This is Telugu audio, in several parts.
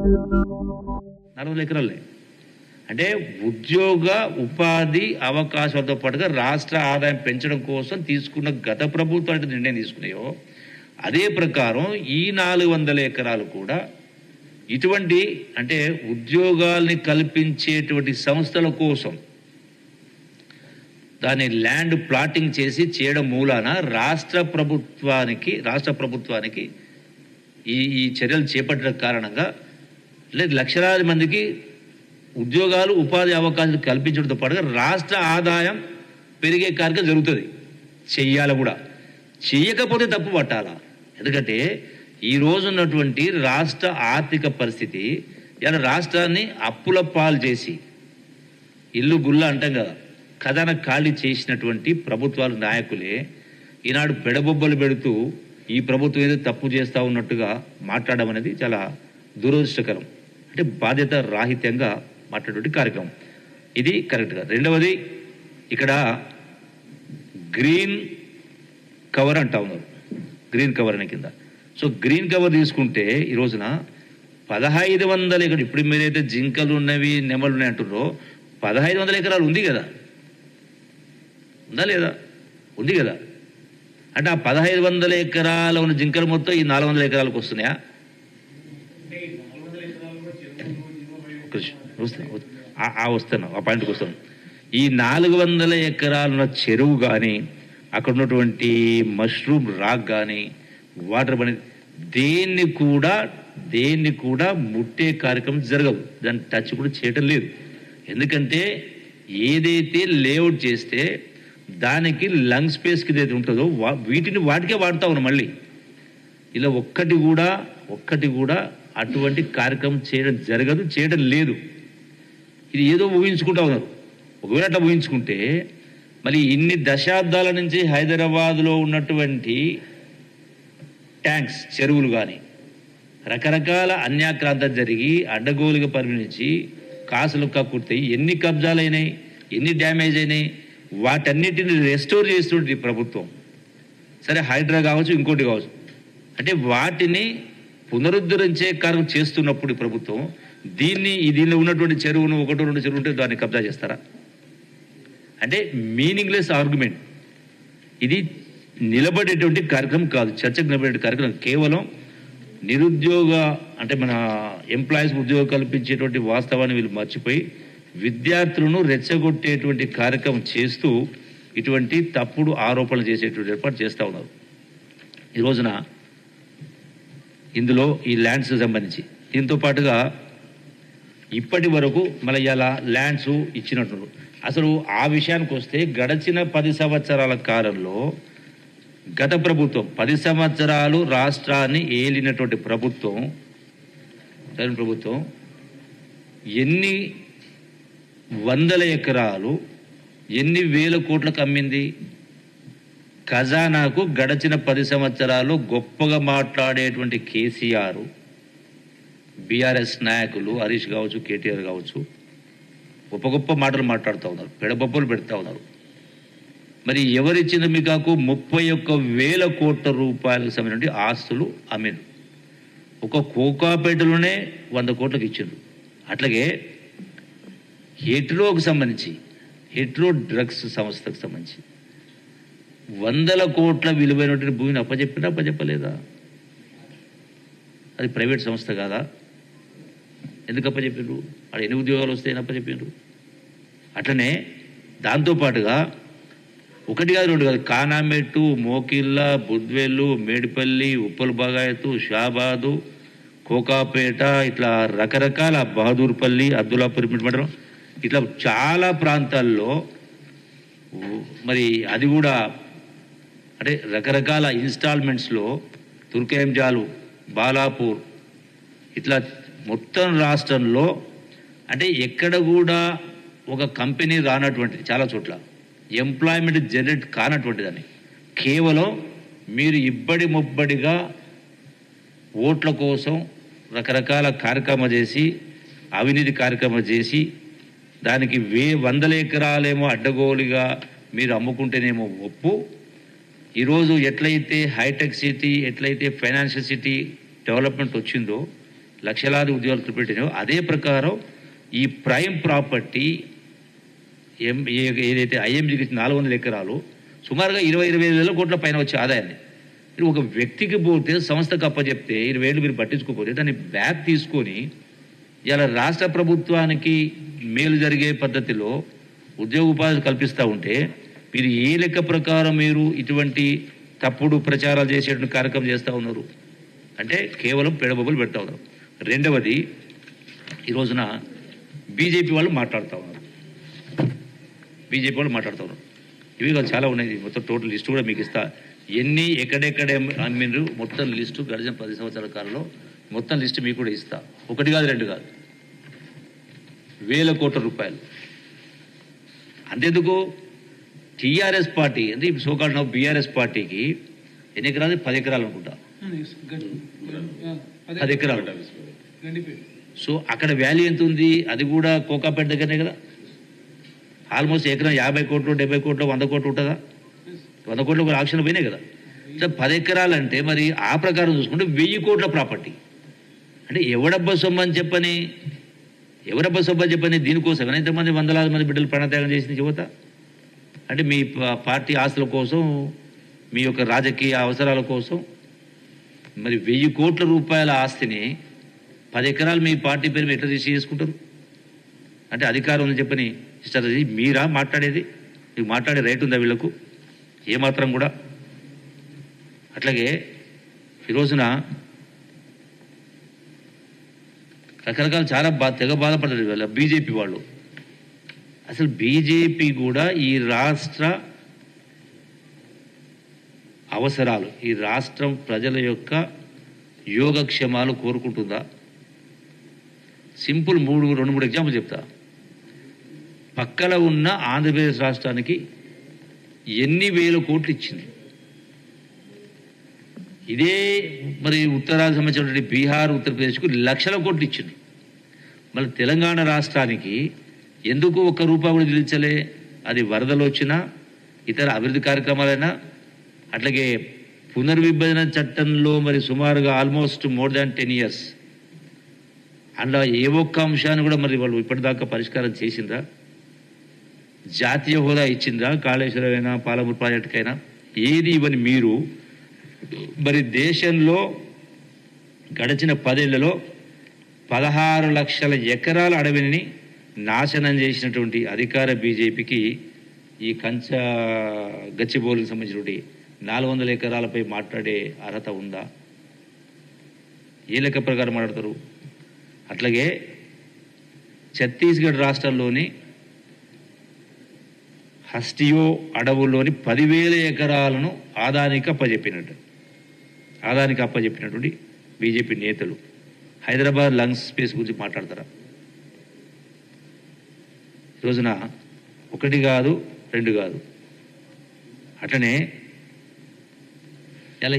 400 ఎకరాలే. అంటే ఉద్యోగ ఉపాధి అవకాశాలతో పాటుగా రాష్ట్ర ఆదాయం పెంచడం కోసం తీసుకున్న గత ప్రభుత్వం అంటే నిర్ణయం తీసుకున్నాయో అదే ప్రకారం ఈ 400 ఎకరాలు కూడా ఇటువంటి అంటే ఉద్యోగాల్ని కల్పించేటువంటి సంస్థల కోసం దాన్ని ల్యాండ్ ప్లాటింగ్ చేసి చేయడం మూలాన రాష్ట్ర ప్రభుత్వానికి ఈ చర్యలు చేపట్టడం కారణంగా లేదు లక్షలాది మందికి ఉద్యోగాలు ఉపాధి అవకాశాలు కల్పించడంతో పాటుగా రాష్ట్ర ఆదాయం పెరిగే కార్యక్రమం జరుగుతుంది. చెయ్యాలి కూడా, చెయ్యకపోతే తప్పు పట్టాలా. ఎందుకంటే ఈ రోజు ఉన్నటువంటి రాష్ట్ర ఆర్థిక పరిస్థితి ఇలా రాష్ట్రాన్ని అప్పుల పాలు చేసి ఇల్లు గుల్ల అంటాం కదా, ఖజానా ఖాళీ చేసినటువంటి ప్రభుత్వాల నాయకులే ఈనాడు పెడబొబ్బలు పెడుతూ ఈ ప్రభుత్వం ఏదో తప్పు చేస్తూ ఉన్నట్టుగా మాట్లాడడం అనేది చాలా దురదృష్టకరం. అంటే బాధ్యత రాహిత్యంగా మాట్లాడే కార్యక్రమం ఇది కరెక్ట్గా. రెండవది ఇక్కడ గ్రీన్ కవర్ అంటా ఉన్నారు, గ్రీన్ కవర్ అనే కింద. సో గ్రీన్ కవర్ తీసుకుంటే ఈ రోజున 1500 ఎకరాలు, ఇప్పుడు మీరైతే జింకలు ఉన్నవి నెమలు ఉన్నాయి అంటున్నారో 1500 ఎకరాలు ఉంది కదా, ఉందా లేదా? ఉంది కదా. అంటే ఆ 1500 ఎకరాల ఉన్న జింకలు మొత్తం ఈ 400 ఎకరాలకు వస్తున్నాయా? వస్తాను, ఆ పాయింట్కి వస్తాను. ఈ 400 ఎకరాలున్న చెరువు కానీ అక్కడ ఉన్నటువంటి మష్రూమ్ రాక్ కానీ వాటర్ పని దేన్ని కూడా ముట్టే కార్యక్రమం జరగదు, దాన్ని టచ్ కూడా చేయటం లేదు. ఎందుకంటే ఏదైతే లేఅవుట్ చేస్తే దానికి లంగ్ స్పేస్కి ఏదైతే ఉంటుందో వాటికే వాడుతూ ఉన్నాం. మళ్ళీ ఇలా ఒక్కటి కూడా అటువంటి కార్యక్రమం చేయడం జరగదు, చేయడం లేదు. ఇది ఏదో ఊహించుకుంటా ఉన్నారు. ఒకవేళ అట్లా ఊహించుకుంటే మరి ఇన్ని దశాబ్దాల నుంచి హైదరాబాద్లో ఉన్నటువంటి ట్యాంక్స్, చెరువులు కానీ రకరకాల అన్యాక్రాంతం జరిగి అడ్డగోలుగా పరిగణించి కాసులు కక్కుతాయి, ఎన్ని కబ్జాలైనాయి, ఎన్ని డ్యామేజ్ అయినాయి, వాటన్నిటిని రెస్టోర్ చేస్తుంటే ప్రభుత్వం. సరే హైడ్రా కావచ్చు, ఇంకోటి కావచ్చు, అంటే వాటిని పునరుద్ధరించే కార్యం చేస్తున్నప్పుడు ప్రభుత్వం దీనిలో ఉన్నటువంటి చెరువును 1-2 చెరువు ఉంటే దాన్ని కబ్జా చేస్తారా? అంటే మీనింగ్లెస్ ఆర్గ్యుమెంట్. ఇది నిలబడేటువంటి కార్యక్రమం కాదు, చర్చకు నిలబడే కార్యక్రమం. కేవలం నిరుద్యోగ అంటే మన ఎంప్లాయీస్ ఉద్యోగం కల్పించేటువంటి వాస్తవాన్ని వీళ్ళు మర్చిపోయి విద్యార్థులను రెచ్చగొట్టేటువంటి కార్యక్రమం చేస్తూ ఇటువంటి తప్పుడు ఆరోపణలు చేసేటువంటి ఏర్పాటు చేస్తూ ఉన్నారు. ఈ రోజున ఇందులో ఈ ల్యాండ్స్కి సంబంధించి దీంతో పాటుగా ఇప్పటి వరకు మళ్ళీ ఇలా ల్యాండ్స్ ఇచ్చినట్టు అసలు ఆ విషయానికి వస్తే గడిచిన 10 సంవత్సరాల కాలంలో గత ప్రభుత్వం 10 సంవత్సరాలు రాష్ట్రాన్ని ఏలినటువంటి ప్రభుత్వం ఎన్ని వందల ఎకరాలు ఎన్ని వేల కోట్లకు అమ్మింది? ఖజానాకు గడిచిన 10 సంవత్సరాలు గొప్పగా మాట్లాడేటువంటి కేసీఆర్, బీఆర్ఎస్ నాయకులు హరీష్ కావచ్చు, కేటీఆర్ కావచ్చు, గొప్ప మాటలు మాట్లాడుతూ ఉన్నారు, పెడబొబ్బలు పెడతా ఉన్నారు. మరి ఎవరిచ్చింది మీకు? 31,000 కోట్ల రూపాయలకు సంబంధించిన ఆస్తులు అమ్మిండు. ఒక కోకాపేటలోనే 100 కోట్లకు ఇచ్చిండ్రు. అట్లాగే హెట్రోకి సంబంధించి హెట్రో డ్రగ్స్ సంస్థకు సంబంధించి 100 కోట్ల విలువైనటువంటి భూమిని అప్పచెప్పలేదా? అది ప్రైవేట్ సంస్థ కాదా? ఎందుకు అప్పచెప్పిండ్రు? అక్కడ ఎన్ని ఉద్యోగాలు వస్తాయని అప్పచెప్పిండ్రు? అట్లనే దాంతోపాటుగా 1 కాదు 2 కాదు, కానామెట్టు, మోకిళ్ళ, బుద్వేళ్ళు, మేడిపల్లి, ఉప్పల్ బాగాయతు, షాబాదు, కోకాపేట, ఇట్లా రకరకాల బహదూర్పల్లి, అబ్దుల్లాపూర్ మండలం, ఇట్లా చాలా ప్రాంతాల్లో మరి అది కూడా అంటే రకరకాల ఇన్స్టాల్మెంట్స్లో తుర్కేంజాలు, బాలాపూర్, ఇట్లా మొత్తం రాష్ట్రంలో అంటే ఎక్కడ కూడా ఒక కంపెనీ రానటువంటిది, చాలా చోట్ల ఎంప్లాయ్మెంట్ జనరేట్ కానటువంటిదని కేవలం మీరు ఇబ్బడి ముబ్బడిగా ఓట్ల కోసం రకరకాల కార్యక్రమం చేసి అవినీతి కార్యక్రమం చేసి దానికి 100 ఎకరాలేమో అడ్డగోలుగా మీరు అమ్ముకుంటేనేమో ఒప్పు. ఈరోజు ఎట్లయితే హైటెక్ సిటీ, ఎట్లయితే ఫైనాన్షియల్ సిటీ డెవలప్మెంట్ వచ్చిందో లక్షలాది ఉద్యోగాలు పెట్టినాయో అదే ప్రకారం ఈ ప్రైమ్ ప్రాపర్టీ ఏదైతే ఐఎంజీకి 400 ఎకరాలు సుమారుగా 25 వేల కోట్ల పైన వచ్చే ఆదాయాన్ని ఒక వ్యక్తికి పోతే సంస్థకు అప్పచెప్తే 20 వేలు మీరు పట్టించుకోకపోతే దాన్ని బ్యాక్ తీసుకొని ఇలా రాష్ట్ర ప్రభుత్వానికి మేలు జరిగే పద్ధతిలో ఉద్యోగ ఉపాధి కల్పిస్తూ ఉంటే మీరు ఏ లెక్క ప్రకారం మీరు ఇటువంటి తప్పుడు ప్రచారాలు చేసేటువంటి కార్యక్రమం చేస్తూ ఉన్నారు అంటే కేవలం పెడబొబ్బలు పెడతా ఉన్నారు. రెండవది ఈ రోజున బీజేపీ వాళ్ళు మాట్లాడుతూ ఉన్నారు. ఇవి చాలా ఉన్నాయి. మొత్తం టోటల్ లిస్టు కూడా మీకు ఇస్తా. ఎన్ని ఎక్కడెక్కడ అమ్మిండ్రు మొత్తం లిస్టు గడిచిన 10 సంవత్సరాల కాలంలో మొత్తం లిస్టు మీకు కూడా ఇస్తా. 1 కాదు 2 కాదు, వేల కోట్ల రూపాయలు. అంతెందుకు టీఆర్ఎస్ పార్టీ అంటే సోకాల్డ్ నౌ బీఆర్ఎస్ పార్టీకి ఎన్ని ఎకరాలు? 10 ఎకరాలు అనుకుంటా, 10 ఎకరాలు. సో అక్కడ వాల్యూ ఎంత ఉంది? అది కూడా కోకాపేట దగ్గరనే కదా. ఆల్మోస్ట్ ఎకరం 50 కోట్లు 70 కోట్లు 100 కోట్లు ఉంటుందా? 100 కోట్లు ఒక ఆక్షన్ పోయినాయి కదా. సో 10 ఎకరాలు అంటే మరి ఆ ప్రకారం చూసుకుంటే 1000 కోట్ల ప్రాపర్టీ. అంటే ఎవడబ్బా సొమ్ము అని చెప్పని దీనికోసం ఎంతమంది వందలాది మంది బిడ్డలు ప్రాణత్యాగం చేసిన యువత అంటే మీ పార్టీ ఆస్తుల కోసం, మీ యొక్క రాజకీయ అవసరాల కోసం మరి 1000 కోట్ల రూపాయల ఆస్తిని 10 ఎకరాలు మీ పార్టీ పేరు మీద ఎట్లా రిజిస్టర్ చేసుకుంటారు? అంటే అధికారం ఉందని చెప్పని ఇస్తారు. మీరా మాట్లాడేది? మీకు మాట్లాడే రైట్ ఉందా వీళ్ళకు ఏమాత్రం కూడా? అట్లాగే ఈ రోజున రకరకాల చాలా తెగ బాధపడ్డారు వీళ్ళ బీజేపీ వాళ్ళు. అసలు బీజేపీ కూడా ఈ రాష్ట్ర అవసరాలు, ఈ రాష్ట్రం ప్రజల యొక్క యోగక్షేమాలు కోరుకుంటుందా? సింపుల్ 2-3 ఎగ్జాంపుల్ చెప్తా. పక్కన ఉన్న ఆంధ్రప్రదేశ్ రాష్ట్రానికి ఎన్ని వేల కోట్లు ఇచ్చింది. ఇదే మరి ఉత్తరాది సంబంధించినటువంటి బీహార్, ఉత్తరప్రదేశ్కు లక్షల కోట్లు ఇచ్చింది. మళ్ళీ తెలంగాణ రాష్ట్రానికి ఎందుకు 1 రూపాయి కూడా నిలిచలే? అది వరదలు వచ్చినా, ఇతర అభివృద్ధి కార్యక్రమాలైనా, అట్లాగే పునర్విభజన చట్టంలో మరి సుమారుగా ఆల్మోస్ట్ మోర్ దాన్ 10 years అందులో ఏ ఒక్క అంశాన్ని కూడా మరి వాళ్ళు ఇప్పటిదాకా పరిష్కారం చేసిందా? జాతీయ హోదా ఇచ్చిందా? కాళేశ్వరమైనా, పాలమూరు ప్రాజెక్టుకైనా ఏది ఇవని మీరు మరి దేశంలో గడిచిన 10 ఏళ్లలో 16 లక్షల ఎకరాల అడవిని నాశనం చేసినటువంటి అధికార బీజేపీకి ఈ గచ్చిబౌలికి సంబంధించినటువంటి 400 ఎకరాలపై మాట్లాడే అర్హత ఉందా? ఏ లెక్క ప్రకారం మాట్లాడతారు? అట్లాగే ఛత్తీస్గఢ్ రాష్ట్రంలోని హస్టియో అడవుల్లోని 10,000 ఎకరాలను ఆదానికి అప్పచెప్పినటువంటి బీజేపీ నేతలు హైదరాబాద్ లంగ్స్ స్పేస్ గురించి మాట్లాడతారా? రోజున 1 కాదు 2 కాదు, అట్లనే ఇలా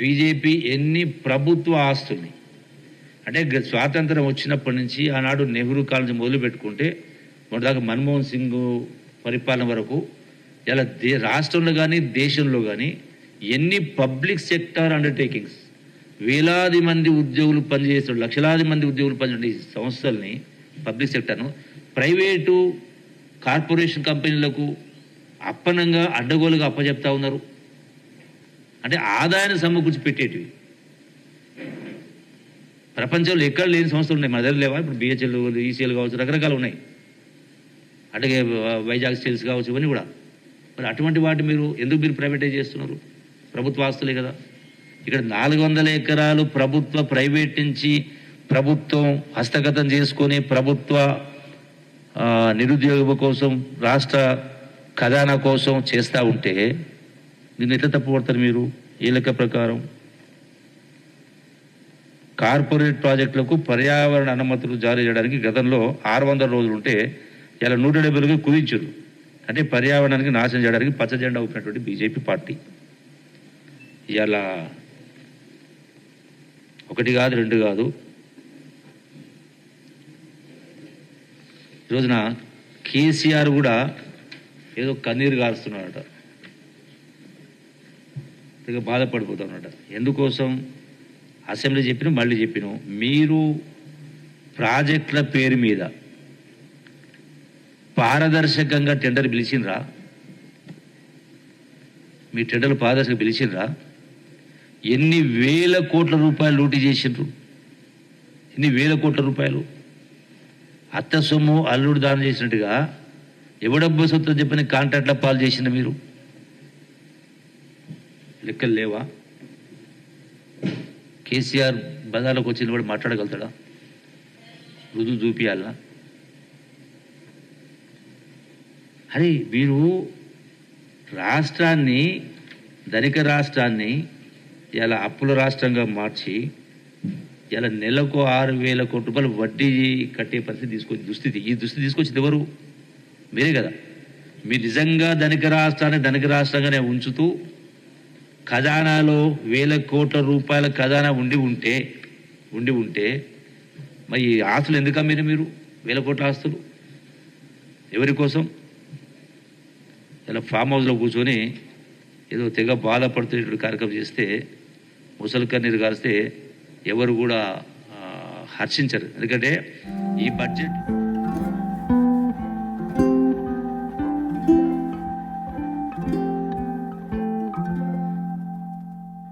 బీజేపీ ఎన్ని ప్రభుత్వ ఆస్తుల్ని అంటే స్వాతంత్రం వచ్చినప్పటి నుంచి ఆనాడు నెహ్రూ కాలం నుంచి మొదలు పెట్టుకుంటే మొదటిదాకా మన్మోహన్ సింగ్ పరిపాలన వరకు ఇలా రాష్ట్రంలో కానీ దేశంలో కానీ ఎన్ని పబ్లిక్ సెక్టార్ అండర్టేకింగ్స్, వేలాది మంది ఉద్యోగులు పనిచేస్తున్న, లక్షలాది మంది ఉద్యోగులు పనిచేసే సంస్థల్ని, పబ్లిక్ సెక్టర్ను ప్రైవేటు కార్పొరేషన్ కంపెనీలకు అప్పనంగా అడ్డగోలుగా అప్పచెప్తా ఉన్నారు. అంటే ఆదాయాన్ని సమకూర్చి పెట్టేటివి. ప్రపంచంలో ఎక్కడ లేని సంస్థలు ఉన్నాయి, మన దగ్గర లేవా? ఇప్పుడు బిహెచ్ఎల్, ఈసీఎల్ కావచ్చు, రకరకాలు ఉన్నాయి. అట్లాగే వైజాగ్ స్టీల్స్ కావచ్చు, ఇవన్నీ కూడా. మరి అటువంటి వాటి ఎందుకు ప్రైవేటైజ్ చేస్తున్నారు? ప్రభుత్వ ఆస్తులే కదా. ఇక్కడ 400 ఎకరాలు ప్రైవేట్ నుంచి ప్రభుత్వం హస్తగతం చేసుకొని ప్రభుత్వ నిరుద్యోగ కోసం, రాష్ట్ర ఖజానా కోసం చేస్తూ ఉంటే దీన్ని ఎట్లా తప్పుపడతారు మీరు? ఏ లెక్క ప్రకారం? కార్పొరేట్ ప్రాజెక్టులకు పర్యావరణ అనుమతులు జారీ చేయడానికి గతంలో 600 రోజులు ఉంటే ఇలా 170 కుదించారు. అంటే పర్యావరణానికి నాశనం చేయడానికి పచ్చ జెండా ఊపినటువంటి బీజేపీ పార్టీ ఇలా 1 కాదు 2 కాదు. ఈరోజున కేసీఆర్ కూడా ఏదో కన్నీరు గారుస్తున్నాడట, బాధపడిపోతున్నాడట. ఎందుకోసం? అసెంబ్లీ చెప్పిన మళ్ళీ చెప్పిన మీరు ప్రాజెక్టుల పేరు మీద పారదర్శకంగా టెండర్ పిలిచిండ్రా? మీ టెండర్లు పారదర్శకంగా పిలిచిండ్రా? ఎన్ని వేల కోట్ల రూపాయలు లూటీ చేసిండ్రు? ఎన్ని వేల కోట్ల రూపాయలు అత్త సొమ్ము అల్లుడు దానం చేసినట్టుగా ఎవడబ్బో సొత్తు చెప్పని కాంట్రాక్ట్ల పాలు చేసిన మీరు లెక్కలు లేవా? కేసీఆర్ బజార్లోకి వచ్చిన వాడు మాట్లాడగలుగుతాడా? రుజువు చూపియాలనా? అరే మీరు రాష్ట్రాన్ని, ధనిక రాష్ట్రాన్ని ఇలా అప్పుల రాష్ట్రంగా మార్చి ఇలా నెలకు 6,000 కోట్ల రూపాయలు వడ్డీ కట్టే పరిస్థితి ఈ దుస్థితి తీసుకొచ్చింది ఎవరు? మీరే కదా. మీరు నిజంగా ధనిక రాష్ట్రాన్ని ధనిక రాష్ట్రంగానే ఉంచుతూ ఖజానాలో 1,000 కోట్ల రూపాయల ఖజానా ఉండి ఉంటే మరి ఈ ఆస్తులు ఎందుకు అమ్మిరు మీరు? 1,000 కోట్ల ఆస్తులు ఎవరి కోసం? ఇలా ఫామ్ హౌస్లో కూర్చొని ఏదో తెగ బాధపడుతున్నటువంటి కార్యక్రమం చేస్తే, ముసలి కన్నీరు కారిస్తే ఎవరు కూడా హర్షించరు. ఎందుకంటే ఈ బడ్జెట్